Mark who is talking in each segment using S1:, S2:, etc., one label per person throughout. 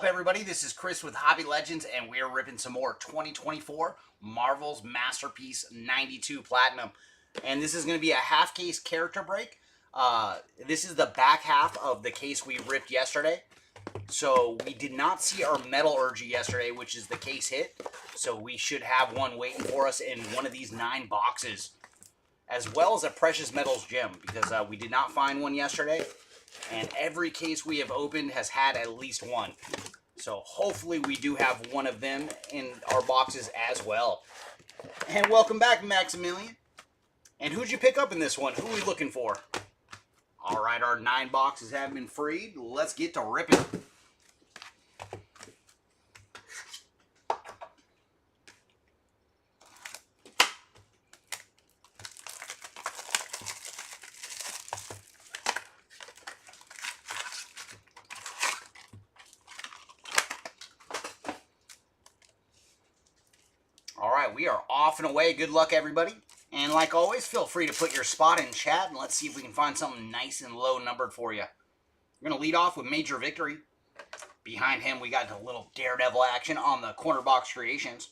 S1: Up, everybody? This is Chris with Hobby Legends, and we are ripping some more 2024 Marvel's Masterpiece 92 Platinum. And this is going to be a half case character break. This is the back half of the case we ripped yesterday. So we did not see our Metallurgy yesterday, which is the case hit. So we should have one waiting for us in one of these 9 boxes, as well as a Precious Metals gem, because we did not find one yesterday. And every case we have opened has had at least one. So hopefully we do have one of them in our boxes as well. And welcome back, Maximilian. And who'd you pick up in this one? Who are we looking for? All right, our 9 boxes have been freed. Let's get to ripping. All right, we are off and away. Good luck, everybody. And like always, feel free to put your spot in chat, and let's see if we can find something nice and low numbered for you. We're going to lead off with Major Victory. Behind him, we got a little Daredevil action on the Corner Box Creations,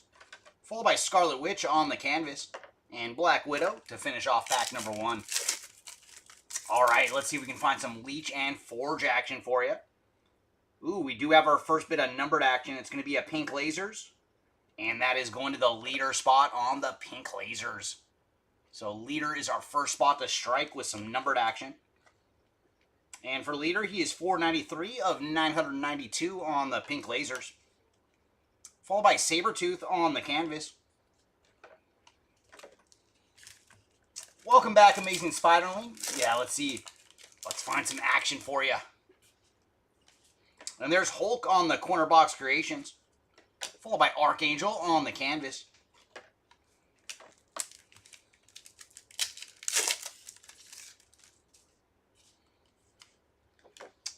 S1: followed by Scarlet Witch on the canvas, and Black Widow to finish off pack number 1. All right, let's see if we can find some Leech and Forge action for you. Ooh, we do have our first bit of numbered action. It's going to be a Pink Lasers. And that is going to the leader spot on the Pink Lasers. So leader is our first spot to strike with some numbered action. And for leader, he is 493 of 992 on the Pink Lasers, followed by Sabretooth on the canvas. Welcome back, Amazing Spiderling. Yeah, let's see. Let's find some action for you. And there's Hulk on the Corner Box Creations, followed by Archangel on the canvas.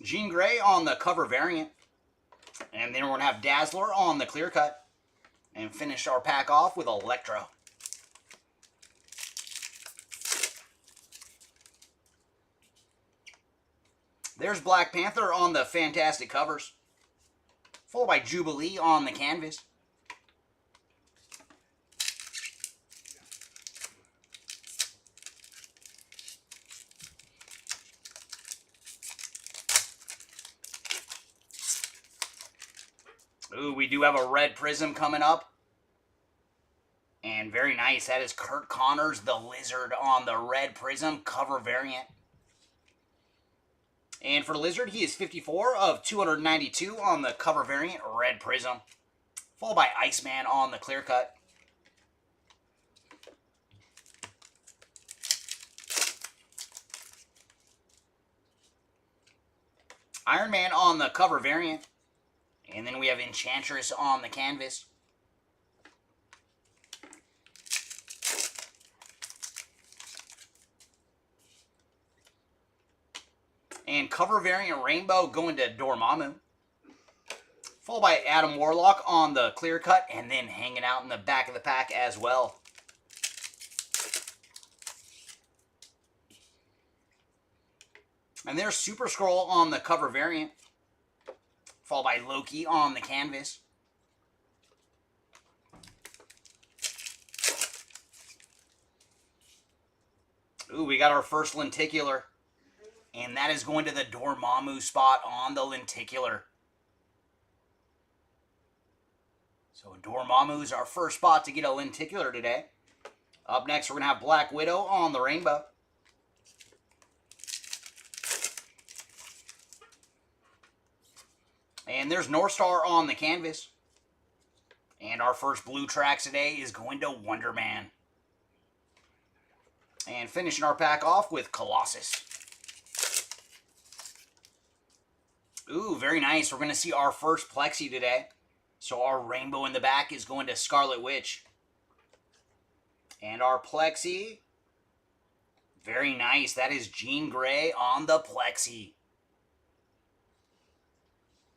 S1: Jean Grey on the cover variant. And then we're going to have Dazzler on the clear cut. And finish our pack off with Electro. There's Black Panther on the Fantastic covers, followed by Jubilee on the canvas. Ooh, we do have a red prism coming up. And very nice. That is Kurt Connors, the Lizard, on the red prism cover variant. And for Lizard, he is 54 of 292 on the cover variant red prism, followed by Iceman on the clear cut. Iron Man on the cover variant. And then we have Enchantress on the canvas. And cover variant Rainbow going to Dormammu, followed by Adam Warlock on the clear cut, and then hanging out in the back of the pack as well. And there's Super Skrull on the cover variant, followed by Loki on the canvas. Ooh, we got our first lenticular. And that is going to the Dormammu spot on the lenticular. So Dormammu is our first spot to get a lenticular today. Up next, we're going to have Black Widow on the rainbow. And there's North Star on the canvas. And our first blue tracks today is going to Wonder Man. And finishing our pack off with Colossus. Ooh, very nice. We're going to see our first Plexi today. So our rainbow in the back is going to Scarlet Witch. And our Plexi, very nice. That is Jean Grey on the Plexi.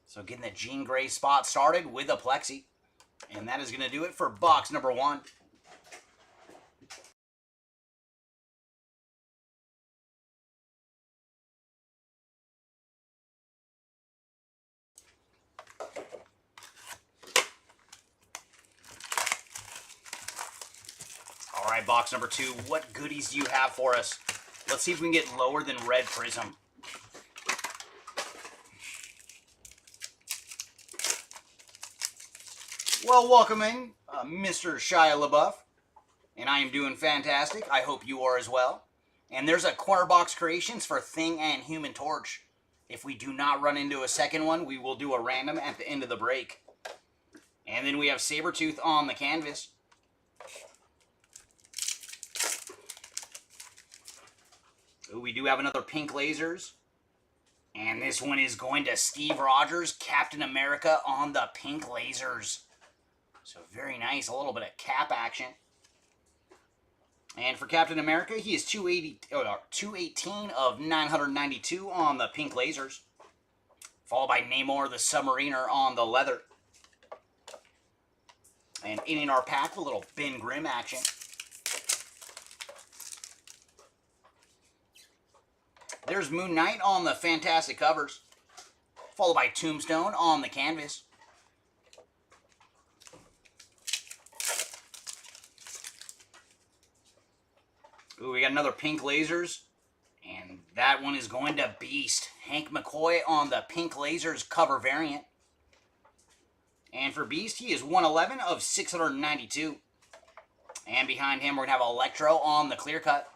S1: So getting the Jean Grey spot started with a Plexi. And that is going to do it for box number 1. right, box number 2. What goodies do you have for us? Let's see if we can get lower than red prism. Well, welcoming Mr. Shia LaBeouf. And I am doing fantastic. I hope you are as well. And there's a corner box creations for Thing and Human Torch. If we do not run into a second one, we will do a random at the end of the break. And then we have Sabretooth on the canvas. Ooh, we do have another pink lasers. And this one is going to Steve Rogers, Captain America on the pink lasers. So very nice, a little bit of cap action. And for Captain America, he is 218 of 992 on the pink lasers. Followed by Namor the Submariner on the leather. And in our pack, a little Ben Grimm action. There's Moon Knight on the Fantastic covers. Followed by Tombstone on the canvas. Ooh, we got another pink lasers. And that one is going to Beast. Hank McCoy on the pink lasers cover variant. And for Beast, he is 111 of 692. And behind him, we're going to have Electro on the clear cut.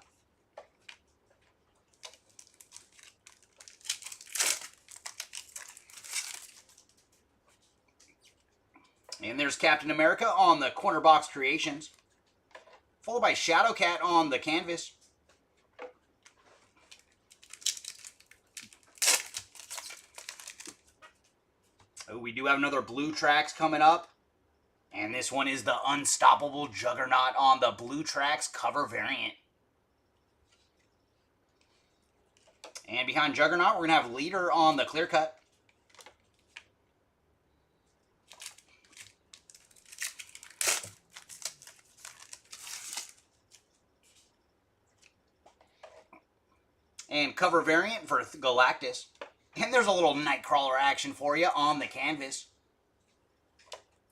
S1: And there's Captain America on the corner box creations. Followed by Shadowcat on the canvas. Oh, we do have another blue tracks coming up. And this one is the Unstoppable Juggernaut on the blue tracks cover variant. And behind Juggernaut, we're going to have Leader on the clear cut. And cover variant for Galactus. And there's a little Nightcrawler action for you on the canvas.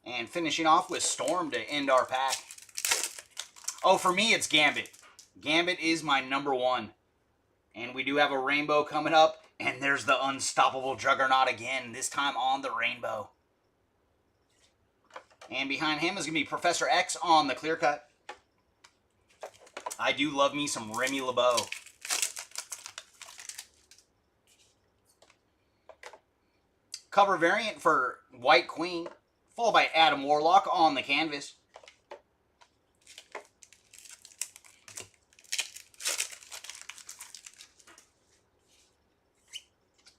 S1: And finishing off with Storm to end our pack. Oh, for me, it's Gambit. Gambit is my #1. And we do have a rainbow coming up. And there's the Unstoppable Juggernaut again, this time on the rainbow. And behind him is going to be Professor X on the clear cut. I do love me some Remy LeBeau. Cover variant for White Queen, followed by Adam Warlock on the canvas.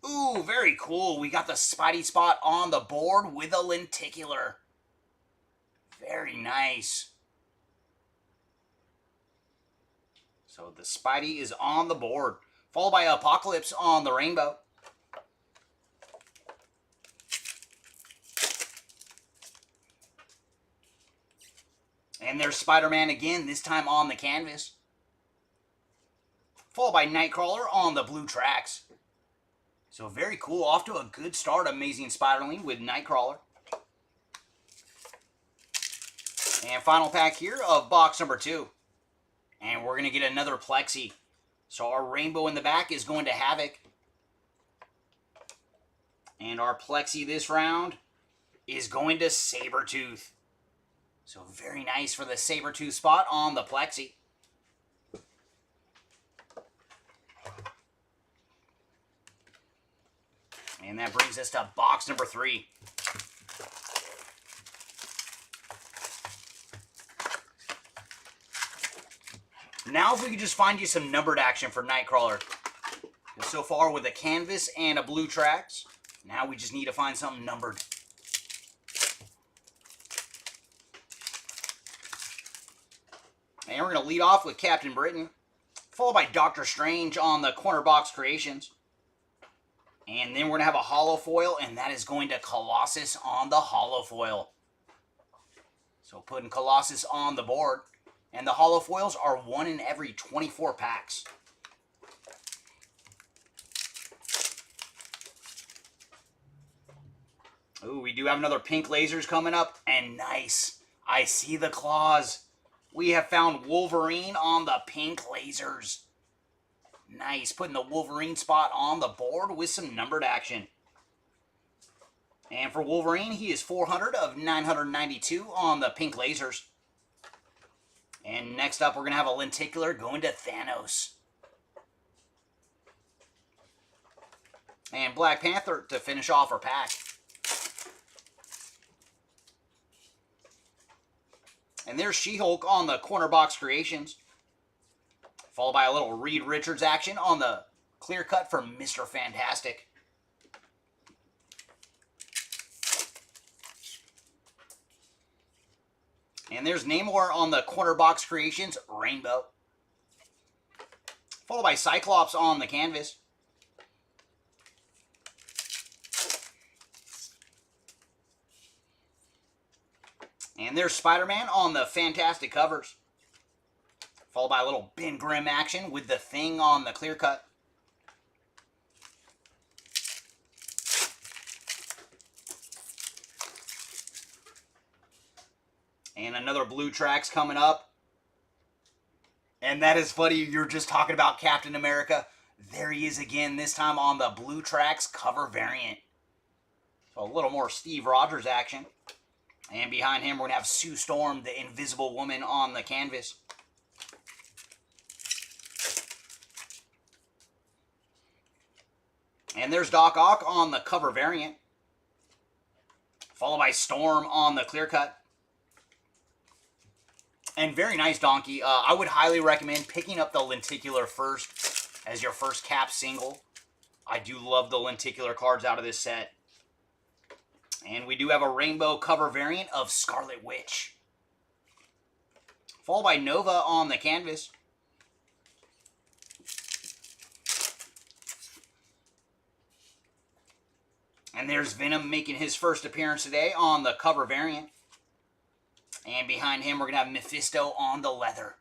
S1: Ooh, very cool. We got the Spidey spot on the board with a lenticular. Very nice. So the Spidey is on the board, followed by Apocalypse on the rainbow. And there's Spider-Man again, this time on the canvas. Followed by Nightcrawler on the blue tracks. So very cool. Off to a good start, Amazing Spider-Man with Nightcrawler. And final pack here of box number 2. And we're going to get another Plexi. So our rainbow in the back is going to Havoc. And our Plexi this round is going to Sabretooth. So very nice for the Sabretooth spot on the Plexi. And that brings us to box number 3. Now if we could just find you some numbered action for Nightcrawler. So far with a canvas and a blue tracks, now we just need to find something numbered. And we're going to lead off with Captain Britain, followed by Doctor Strange on the corner box creations. And then we're going to have a holo foil, and that is going to Colossus on the holo foil. So putting Colossus on the board. And the holo foils are 1 in every 24 packs. Ooh, we do have another pink lasers coming up. And nice. I see the claws. we have found Wolverine on the pink lasers. Nice, putting the Wolverine spot on the board with some numbered action. And for Wolverine, he is 400 of 992 on the pink lasers. And next up, we're going to have a lenticular going to Thanos. And Black Panther to finish off our pack. And there's She-Hulk on the corner box creations. Followed by a little Reed Richards action on the clear cut from Mr. Fantastic. And there's Namor on the corner box creations, Rainbow. Followed by Cyclops on the canvas. And there's Spider-Man on the Fantastic covers. Followed by a little Ben Grimm action with the Thing on the clear cut. And another blue tracks coming up. And that is funny, you're just talking about Captain America. There he is again, this time on the blue tracks cover variant. So a little more Steve Rogers action. And behind him, we're going to have Sue Storm, the Invisible Woman, on the canvas. And there's Doc Ock on the cover variant. Followed by Storm on the clear cut. And very nice Donkey. I would highly recommend picking up the lenticular first as your first cap single. I do love the lenticular cards out of this set. And we do have a rainbow cover variant of Scarlet Witch. Followed by Nova on the canvas. And there's Venom making his first appearance today on the cover variant. And behind him, we're going to have Mephisto on the leather.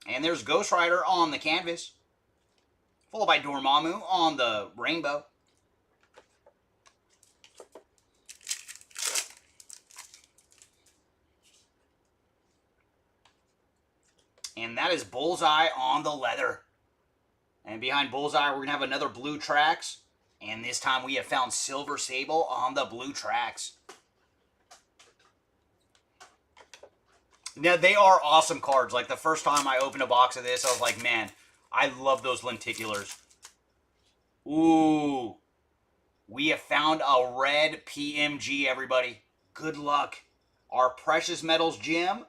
S1: And there's Ghost Rider on the canvas. Followed by Dormammu on the rainbow. And that is Bullseye on the leather. And behind Bullseye, we're going to have another blue tracks. And this time we have found Silver Sable on the blue tracks. Now, they are awesome cards. Like, the first time I opened a box of this, I was like, man, I love those lenticulars. Ooh. We have found a red PMG, everybody. Good luck. Our Precious Metals gem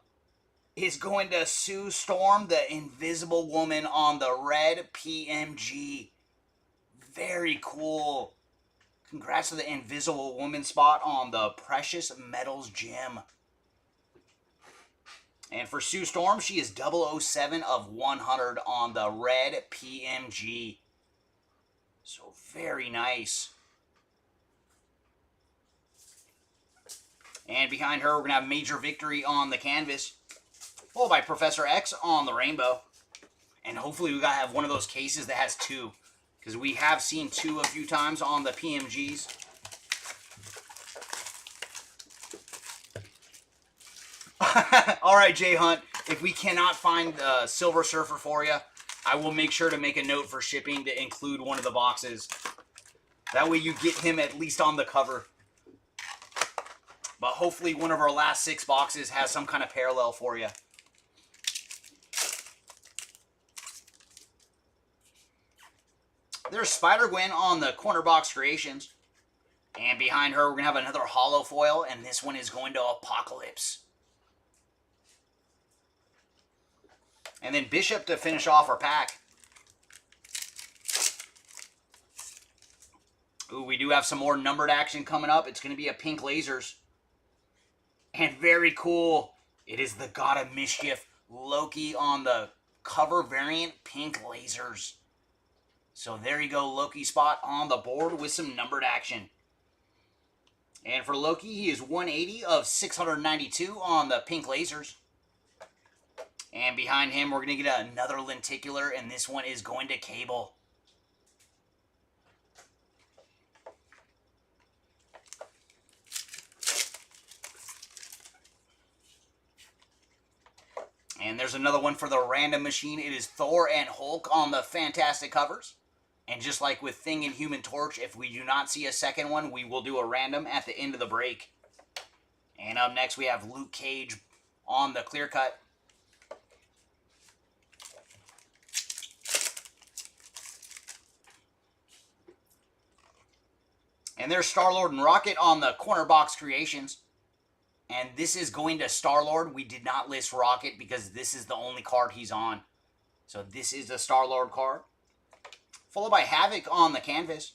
S1: is going to Sue Storm, the Invisible Woman, on the red PMG. Very cool. Congrats to the Invisible Woman spot on the Precious Metals gem. And for Sue Storm, she is 007 of 100 on the red PMG. So very nice. And behind her, we're going to have Major Victory on the canvas. Followed by Professor X on the rainbow. And hopefully we gotta have one of those cases that has two. Because we have seen two a few times on the PMGs. Alright, Jay Hunt. If we cannot find the Silver Surfer for you, I will make sure to make a note for shipping to include one of the boxes. That way you get him at least on the cover. But hopefully one of our last 6 boxes has some kind of parallel for you. There's Spider-Gwen on the corner box creations. And behind her, we're going to have another holo foil, and this one is going to Apocalypse. And then Bishop to finish off our pack. Ooh, we do have some more numbered action coming up. It's going to be a pink lasers. And very cool. It is the God of Mischief, Loki, on the cover variant pink lasers. So there you go, Loki spot on the board with some numbered action. And for Loki, he is 180 of 692 on the pink lasers. And behind him, we're going to get another lenticular, and this one is going to Cable. And there's another one for the random machine. It is Thor and Hulk on the fantastic covers. And just like with Thing and Human Torch, if we do not see a second one, we will do a random at the end of the break. And up next, we have Luke Cage on the clear cut. And there's Star-Lord and Rocket on the corner box creations. And this is going to Star-Lord. We did not list Rocket because this is the only card he's on. So this is the Star-Lord card. Followed by Havoc on the canvas.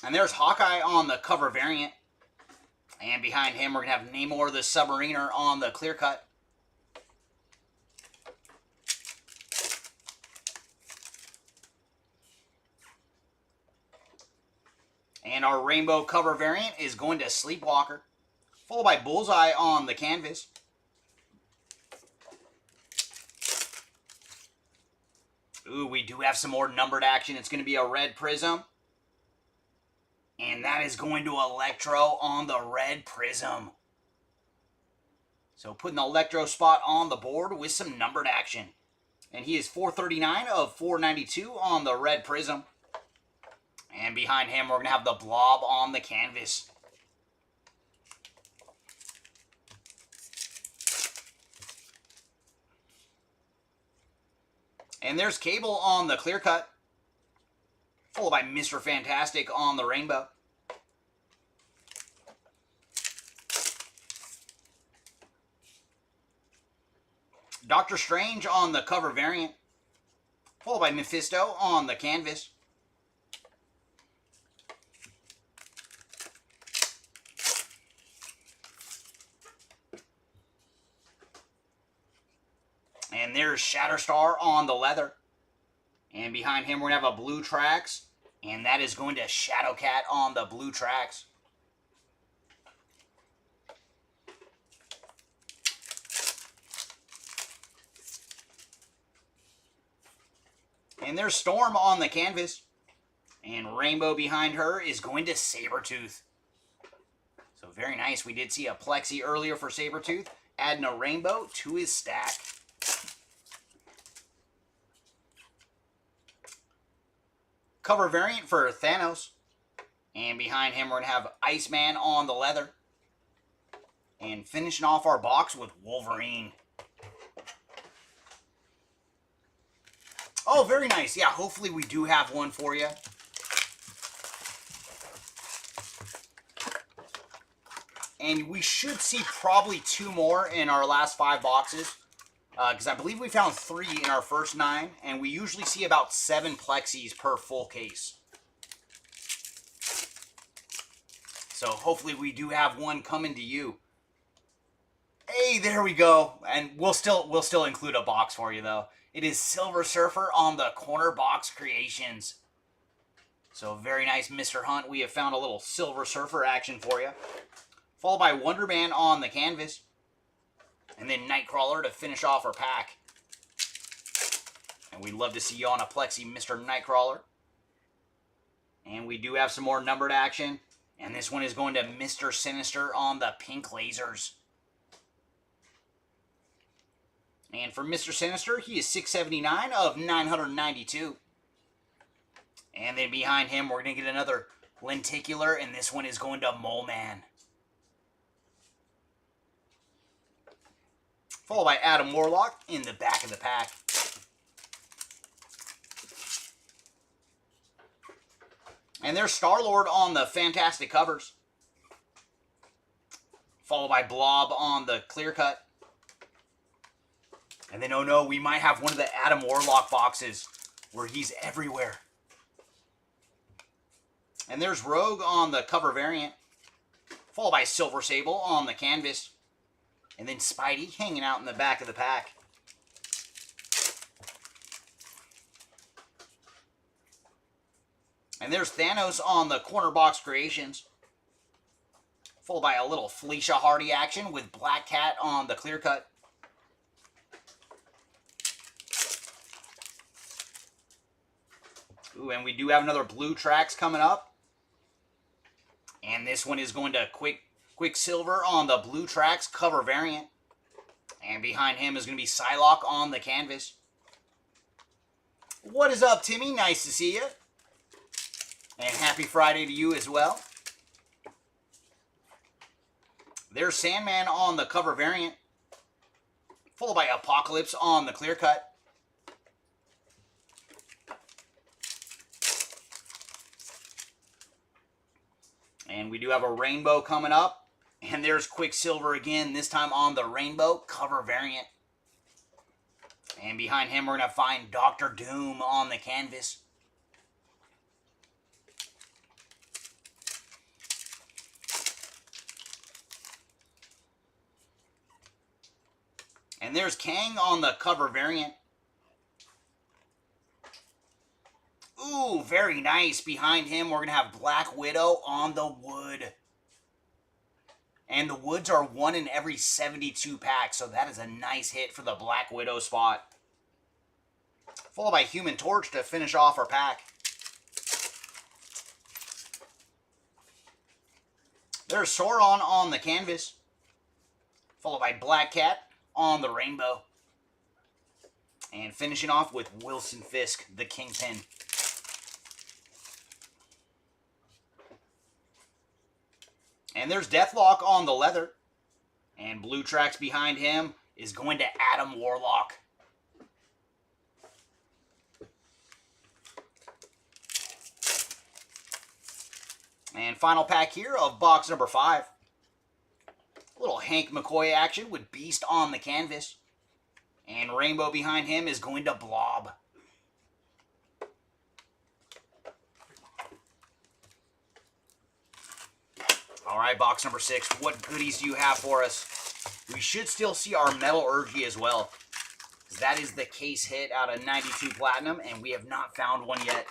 S1: And there's Hawkeye on the cover variant. And behind him, we're going to have Namor the Submariner on the clear cut. And our rainbow cover variant is going to Sleepwalker. Followed by Bullseye on the canvas. Ooh, we do have some more numbered action. It's going to be a red Prism. And that is going to Electro on the red Prism. So putting the Electro spot on the board with some numbered action. And he is 439 of 492 on the red Prism. And behind him, we're going to have the Blob on the canvas. And there's Cable on the clear cut. Followed by Mr. Fantastic on the rainbow. Doctor Strange on the cover variant. Followed by Mephisto on the canvas. And there's Shatterstar on the leather. And behind him, we're going to have a blue tracks. And that is going to Shadowcat on the blue tracks. And there's Storm on the canvas. And Rainbow behind her is going to Sabretooth. So very nice. We did see a Plexi earlier for Sabretooth. Adding a Rainbow to his stack. Cover variant for Thanos. And behind him, we're going to have Iceman on the leather. And finishing off our box with Wolverine. Oh, very nice. Yeah, hopefully we do have one for you. And we should see probably 2 more in our last 5 boxes. Because I believe we found 3 in our first 9. And we usually see about 7 Plexis per full case. So hopefully we do have one coming to you. Hey, there we go. And we'll still include a box for you, though. It is Silver Surfer on the corner box creations. So very nice, Mr. Hunt. We have found a little Silver Surfer action for you. Followed by Wonder Man on the canvas. And then Nightcrawler to finish off our pack. And we'd love to see you on a Plexi, Mr. Nightcrawler. And we do have some more numbered action. And this one is going to Mr. Sinister on the pink lasers. And for Mr. Sinister, he is 679 of 992. And then behind him, we're going to get another Lenticular. And this one is going to Mole Man. Followed by Adam Warlock in the back of the pack. And there's Star-Lord on the fantastic covers. Followed by Blob on the clear cut. And then, oh no, we might have one of the Adam Warlock boxes where he's everywhere. And there's Rogue on the cover variant. Followed by Silver Sable on the canvas. And then Spidey hanging out in the back of the pack. And there's Thanos on the corner box creations. Followed by a little Felicia Hardy action with Black Cat on the clear cut. Ooh, and we do have another blue tracks coming up. And this one is going to Quicksilver on the blue tracks cover variant. And behind him is going to be Psylocke on the canvas. What is up, Timmy? Nice to see you. And happy Friday to you as well. There's Sandman on the cover variant. Followed by Apocalypse on the clear cut. And we do have a rainbow coming up. And there's Quicksilver again, this time on the rainbow cover variant. And behind him, we're going to find Dr. Doom on the canvas. And there's Kang on the cover variant. Ooh, very nice. Behind him, we're going to have Black Widow on the wood. And the woods are 1 in every 72 packs, so that is a nice hit for the Black Widow spot. Followed by Human Torch to finish off our pack. There's Sauron on the canvas. Followed by Black Cat on the rainbow. And finishing off with Wilson Fisk, the Kingpin. And there's Deathlock on the leather. And blue tracks behind him is going to Adam Warlock. And final pack here of box number 5. A little Hank McCoy action with Beast on the canvas. And rainbow behind him is going to Blob. Alright, box number 6. What goodies do you have for us? We should still see our Metallurgy as well. That is the case hit out of 92 Platinum, and we have not found one yet.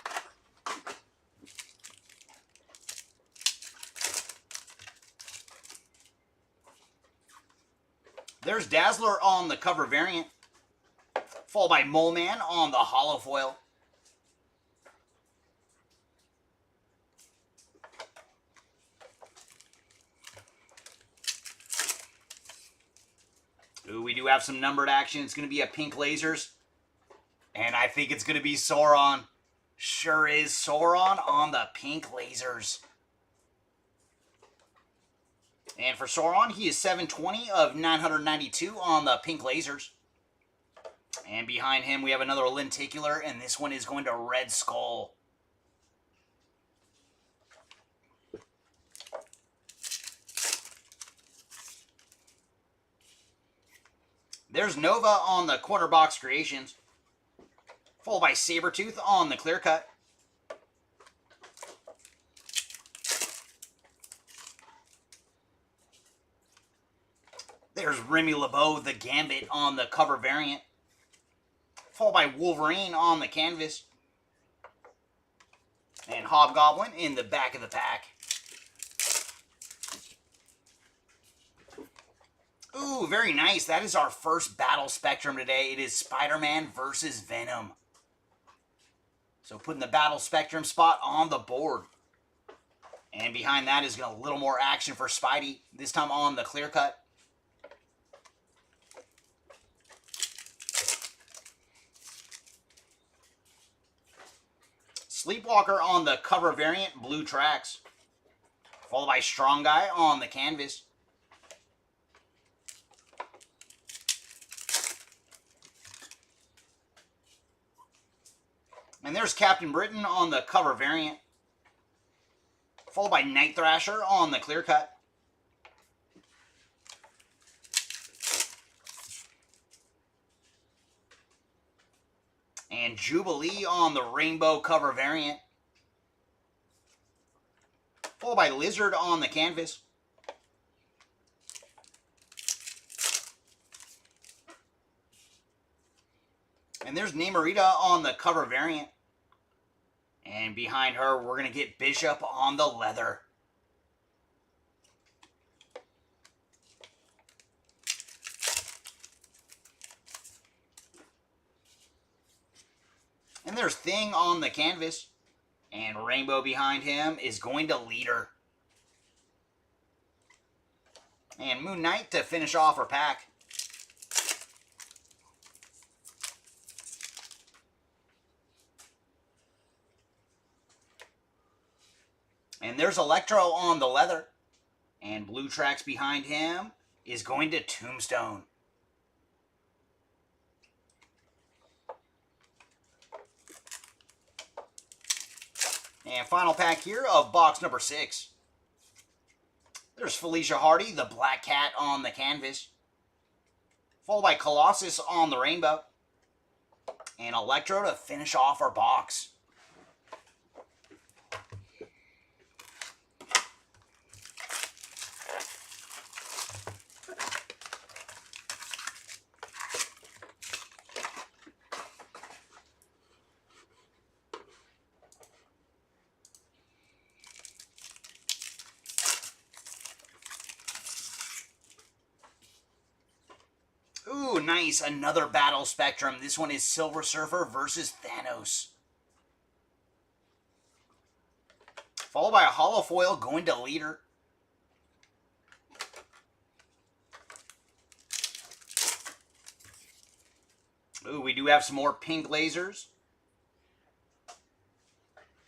S1: There's Dazzler on the cover variant. Followed by Mole Man on the hollow foil. Ooh, we do have some numbered action. It's going to be a pink lasers. And I think it's going to be Sauron. Sure is Sauron on the pink lasers. And for Sauron, he is 720 of 992 on the pink lasers. And behind him, we have another lenticular, and this one is going to Red Skull. There's Nova on the corner box creations. Followed by Sabretooth on the clear cut. There's Remy LeBeau, the Gambit, on the cover variant. Followed by Wolverine on the canvas. And Hobgoblin in the back of the pack. Ooh, very nice. That is our first Battle Spectrum today. It is Spider-Man versus Venom. So putting the Battle Spectrum spot on the board. And behind that is a little more action for Spidey. This time on the clear cut. Sleepwalker on the cover variant, blue tracks. Followed by Strong Guy on the canvas. And there's Captain Britain on the cover variant. Followed by Night Thrasher on the clear cut. And Jubilee on the rainbow cover variant. Followed by Lizard on the canvas. And there's Namorita on the cover variant. And behind her, we're going to get Bishop on the leather. And there's Thing on the canvas. And Rainbow behind him is going to Leader. And Moon Knight to finish off our pack. And there's Electro on the leather. And Blue Tracks behind him is going to Tombstone. And final pack here of box number 6. There's Felicia Hardy, the Black Cat on the canvas. Followed by Colossus on the rainbow. And Electro to finish off our box. Ooh, nice. Another Battle Spectrum. This one is Silver Surfer versus Thanos. Followed by a Holo Foil going to Leader. Ooh, we do have some more pink lasers.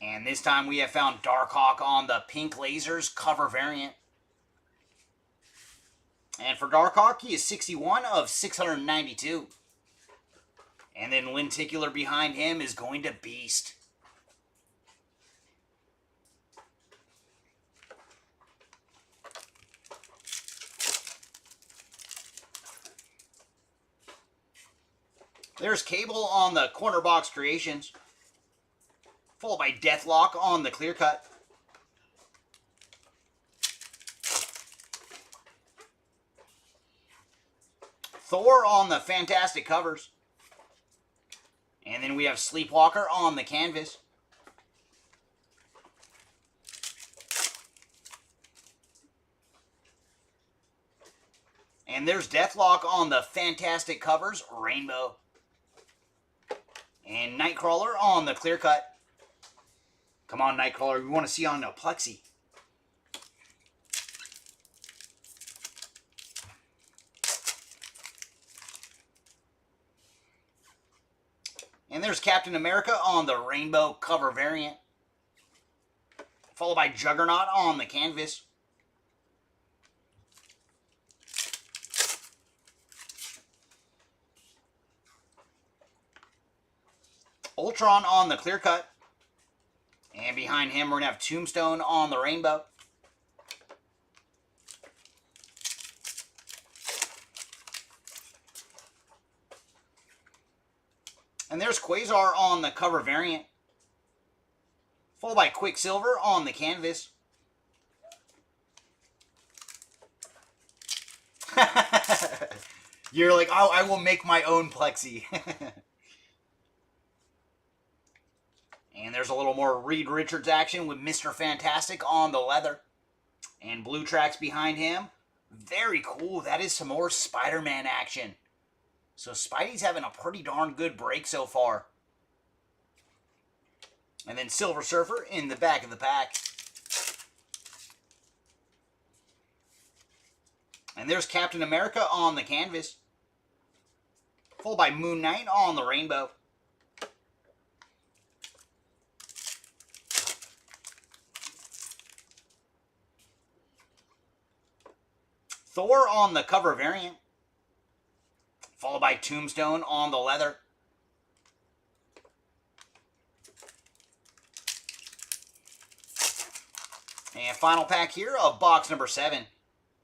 S1: And this time we have found Darkhawk on the pink lasers cover variant. And for Darkhawk, he is 61 of 692. And then Lenticular behind him is going to Beast. There's Cable on the Corner Box Creations. Followed by Deathlock on the clear cut. Thor on the Fantastic covers. And then we have Sleepwalker on the canvas. And there's Deathlock on the Fantastic covers, Rainbow. And Nightcrawler on the clear cut. Come on, Nightcrawler, we want to see on a Plexi. And there's Captain America on the rainbow cover variant. Followed by Juggernaut on the canvas. Ultron on the clear cut. And behind him, we're going to have Tombstone on the rainbow. And there's Quasar on the cover variant. Followed by Quicksilver on the canvas. You're like, oh, I will make my own Plexi. And there's a little more Reed Richards action with Mr. Fantastic on the leather. And Blue Tracks behind him. Very cool. That is some more Spider-Man action. So Spidey's having a pretty darn good break so far. And then Silver Surfer in the back of the pack. And there's Captain America on the canvas. Followed by Moon Knight on the rainbow. Thor on the cover variant. Followed by Tombstone on the leather. And final pack here of box number 7.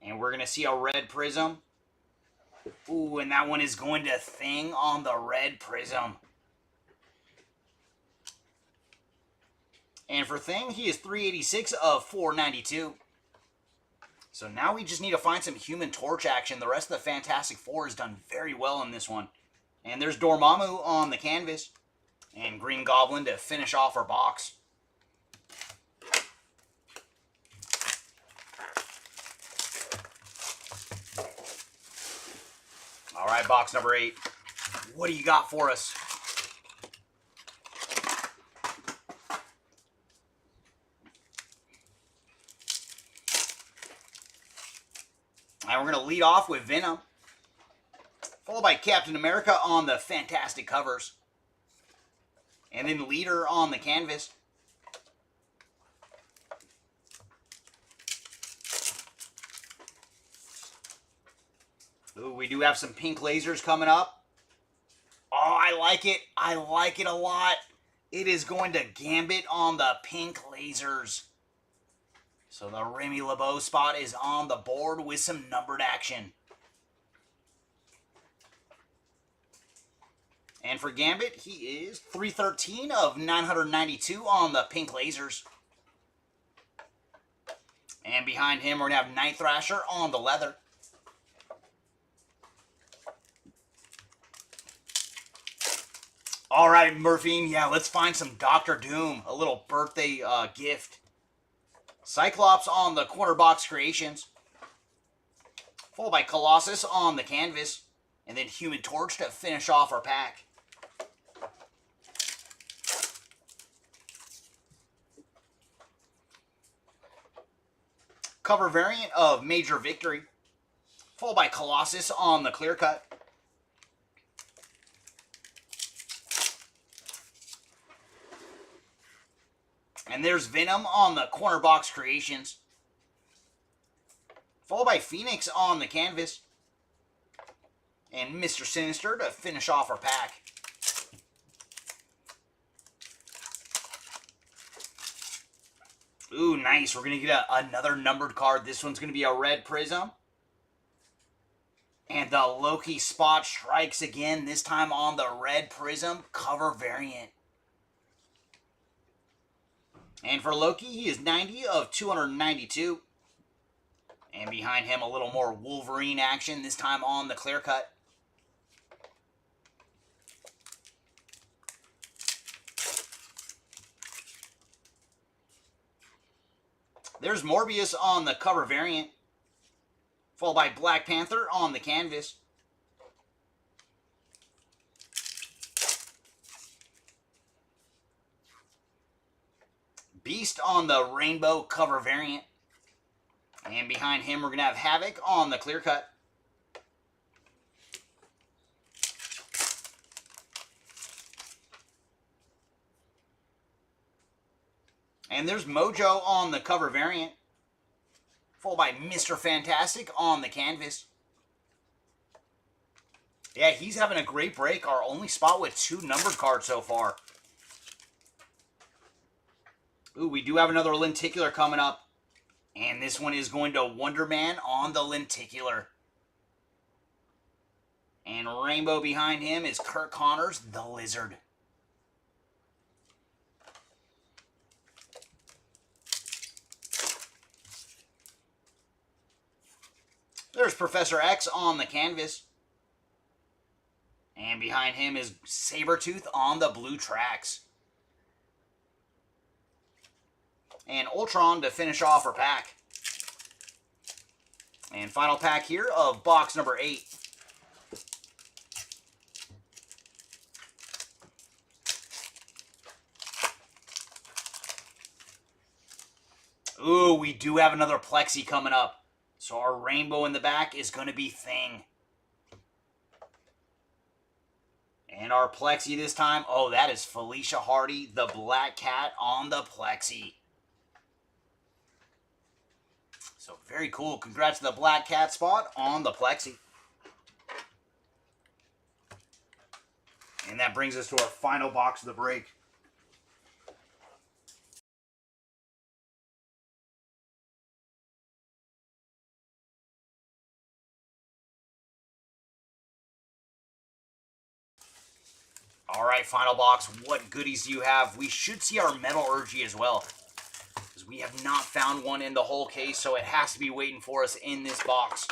S1: And we're going to see a red prism. Ooh, and that one is going to Thing on the red prism. And for Thing, he is 386 of 492. So now we just need to find some Human Torch action. The rest of the Fantastic Four has done very well in this one. And there's Dormammu on the canvas. And Green Goblin to finish off our box. All right, box number 8. What do you got for us? And we're going to lead off with Venom, followed by Captain America on the Fantastic covers. And then Leader on the canvas. Ooh, we do have some pink lasers coming up. Oh, I like it. I like it a lot. It is going to Gambit on the pink lasers. So the Remy LeBeau spot is on the board with some numbered action. And for Gambit, he is 313 of 992 on the pink lasers. And behind him, we're going to have Night Thrasher on the leather. All right, Murphy, yeah, let's find some Dr. Doom, a little birthday gift. Cyclops on the corner box creations. Followed by Colossus on the canvas. And then Human Torch to finish off our pack. Cover variant of Major Victory. Followed by Colossus on the clear cut. And there's Venom on the corner box creations. Followed by Phoenix on the canvas. And Mr. Sinister to finish off our pack. Ooh, nice. We're going to get another numbered card. This one's going to be a red prism. And the Loki spot strikes again, this time on the red prism cover variant. And for Loki, he is 90 of 292. And behind him, a little more Wolverine action, this time on the clear cut. There's Morbius on the cover variant. Followed by Black Panther on the canvas. Beast on the rainbow cover variant. And behind him, we're going to have Havoc on the clear cut. And there's Mojo on the cover variant. Followed by Mr. Fantastic on the canvas. Yeah, he's having a great break. Our only spot with 2 numbered cards so far. Ooh, we do have another lenticular coming up. And this one is going to Wonder Man on the lenticular. And rainbow behind him is Kurt Connors, the Lizard. There's Professor X on the canvas. And behind him is Sabretooth on the blue tracks. And Ultron to finish off our pack. And final pack here of box number 8. Ooh, we do have another Plexi coming up. So our rainbow in the back is going to be Thing. And our Plexi this time, oh, that is Felicia Hardy, the Black Cat on the Plexi. So very cool. Congrats to the Black Cat spot on the Plexi. And that brings us to our final box of the break. All right, final box. What goodies do you have? We should see our Metallurgy as well, because we have not found one in the whole case, so it has to be waiting for us in this box.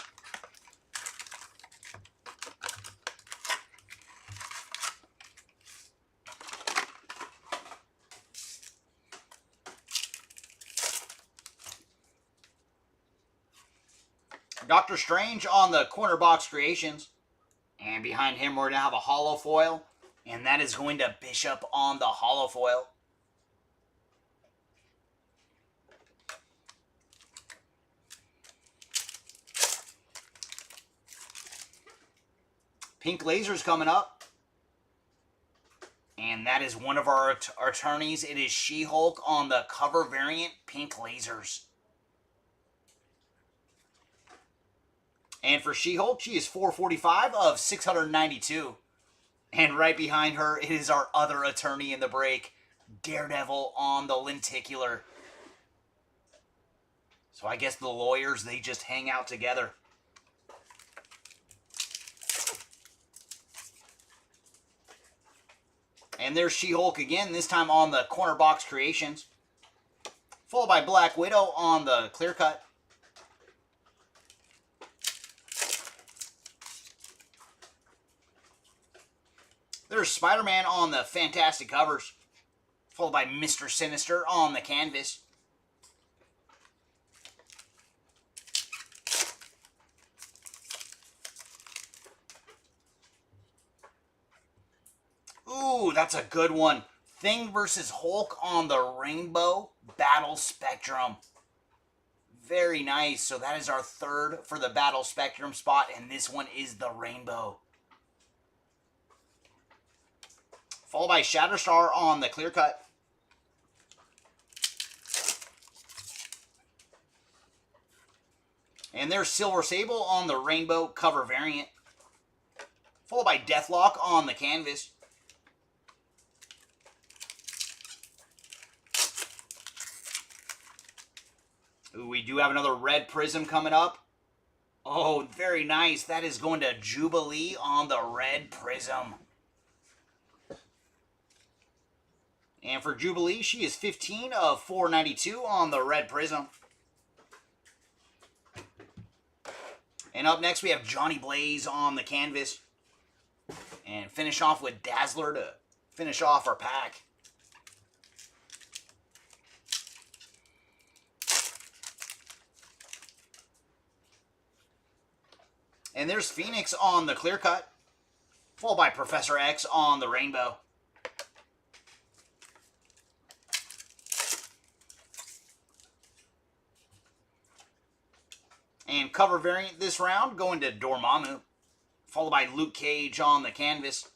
S1: Doctor Strange on the corner box creations. And behind him, we're going to have a holo foil. And that is going to Bishop on the holo foil. Pink lasers coming up. And that is one of our attorneys. It is She-Hulk on the cover variant pink lasers. And for She-Hulk, she is 445 of 692. And right behind her, it is our other attorney in the break, Daredevil on the lenticular. So I guess the lawyers, they just hang out together. And there's She-Hulk again, this time on the Corner Box Creations. Followed by Black Widow on the clear cut. There's Spider-Man on the Fantastic covers. Followed by Mr. Sinister on the canvas. Ooh, that's a good one. Thing versus Hulk on the Rainbow Battle Spectrum. Very nice. So that is our third for the Battle Spectrum spot, and this one is the Rainbow. Followed by Shatterstar on the clear cut. And there's Silver Sable on the Rainbow cover variant. Followed by Deathlock on the canvas. Ooh, we do have another red prism coming up. Oh, very nice. That is going to Jubilee on the red prism. And for Jubilee, she is 15 of 492 on the red prism. And up next, we have Johnny Blaze on the canvas. And finish off with Dazzler to finish off our pack. And there's Phoenix on the clear cut, followed by Professor X on the Rainbow. And cover variant this round going to Dormammu, followed by Luke Cage on the canvas.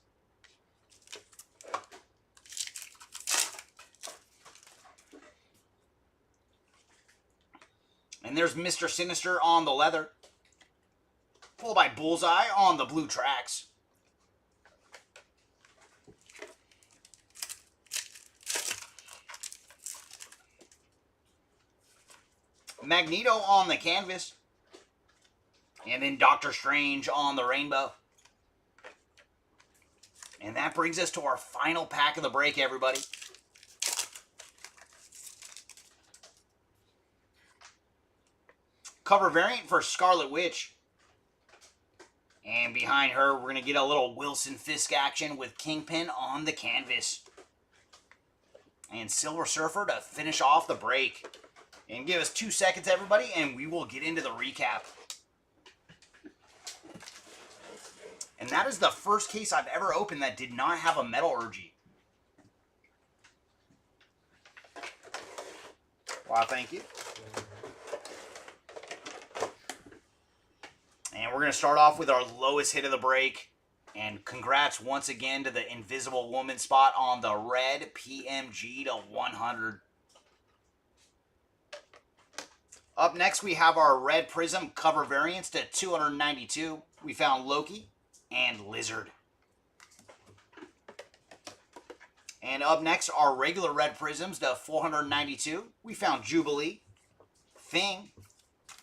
S1: And there's Mr. Sinister on the leather, followed by Bullseye on the blue tracks. Magneto on the canvas. And then Doctor Strange on the Rainbow. And that brings us to our final pack of the break, everybody. Cover variant for Scarlet Witch. And behind her, we're going to get a little Wilson Fisk action with Kingpin on the canvas. And Silver Surfer to finish off the break. And give us 2 seconds, everybody, and we will get into the recap. And that is the first case I've ever opened that did not have a metallurgy. Wow, thank you. And we're going to start off with our lowest hit of the break. And congrats once again to the Invisible Woman spot on the red PMG to 100. Up next, we have our red prism cover variants to 292. We found Loki and Lizard. And up next, our regular red prisms to 492. We found Jubilee, Thing,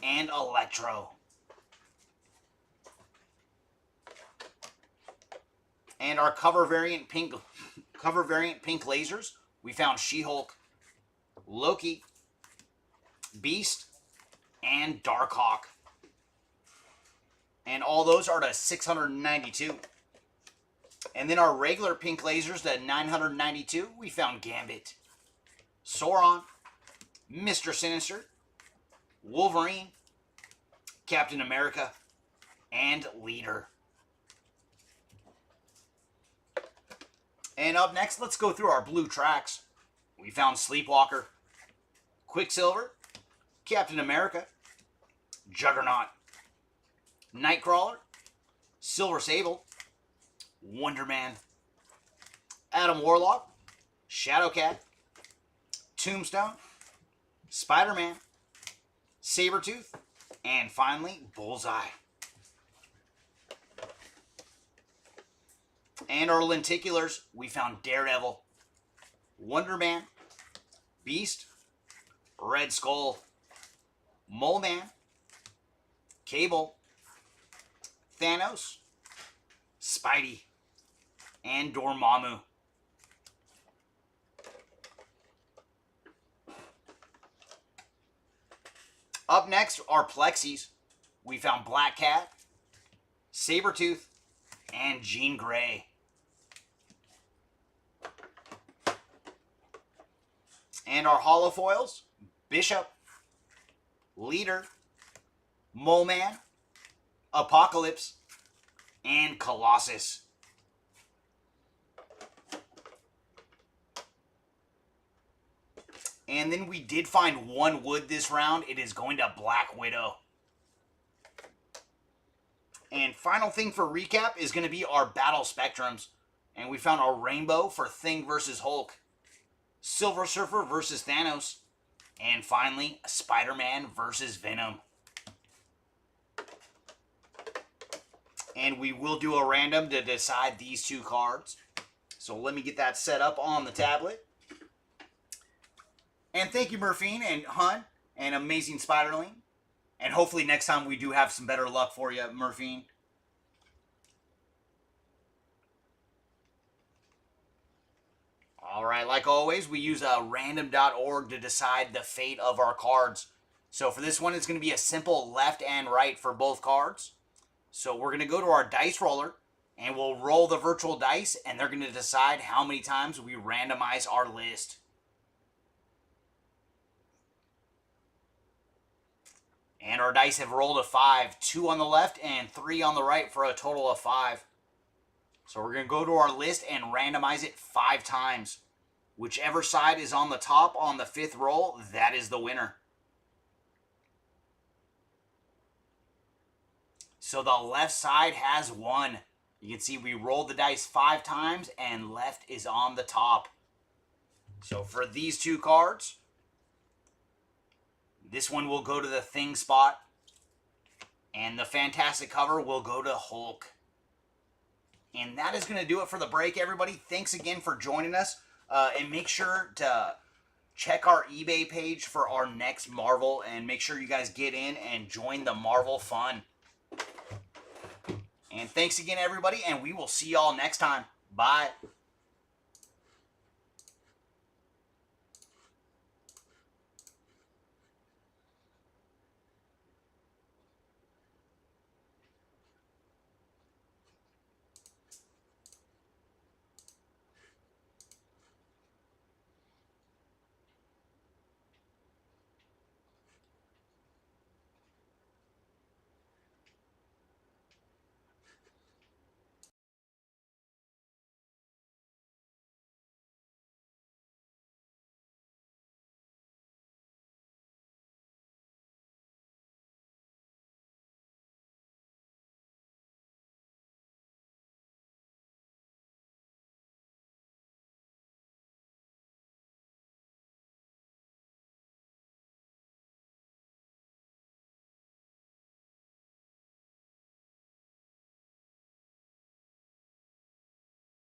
S1: and Electro. And our cover variant pink lasers, we found She-Hulk, Loki, Beast, and Darkhawk. And all those are to 692. And then our regular pink lasers to 992, we found Gambit, Sauron, Mr. Sinister, Wolverine, Captain America, and Leader. And up next, let's go through our blue tracks. We found Sleepwalker, Quicksilver, Captain America, Juggernaut, Nightcrawler, Silver Sable, Wonder Man, Adam Warlock, Shadowcat, Tombstone, Spider-Man, Sabretooth, and finally, Bullseye. And our lenticulars, we found Daredevil, Wonder Man, Beast, Red Skull, Mole Man, Cable, Thanos, Spidey, and Dormammu. Up next are Plexis. We found Black Cat, Sabretooth, and Jean Grey. And our holofoils, Bishop, Leader, Mole Man, Apocalypse, and Colossus. And then we did find one wood this round. It is going to Black Widow. And final thing for recap is going to be our battle spectrums. And we found our rainbow for Thing versus Hulk, Silver Surfer versus Thanos, and finally, Spider-Man versus Venom. And we will do a random to decide these two cards. So let me get that set up on the tablet. And thank you, Murphine and Hun and Amazing Spiderling. And hopefully next time we do have some better luck for you, Murphine. Alright, like always, we use random.org to decide the fate of our cards. So for this one, it's going to be a simple left and right for both cards. So we're going to go to our dice roller, and we'll roll the virtual dice, and they're going to decide how many times we randomize our list. And our dice have rolled a 5, 2 on the left and 3 on the right for a total of 5. So we're going to go to our list and randomize it 5 times. Whichever side is on the top on the 5th roll, that is the winner. So the left side has won. You can see we rolled the dice 5 times and left is on the top. So for these two cards, this one will go to the Thing spot, and the Fantastic cover will go to Hulk. And that is going to do it for the break, everybody. Thanks again for joining us. And make sure to check our eBay page for our next Marvel, and make sure you guys get in and join the Marvel fun. And thanks again, everybody, and we will see y'all next time. Bye.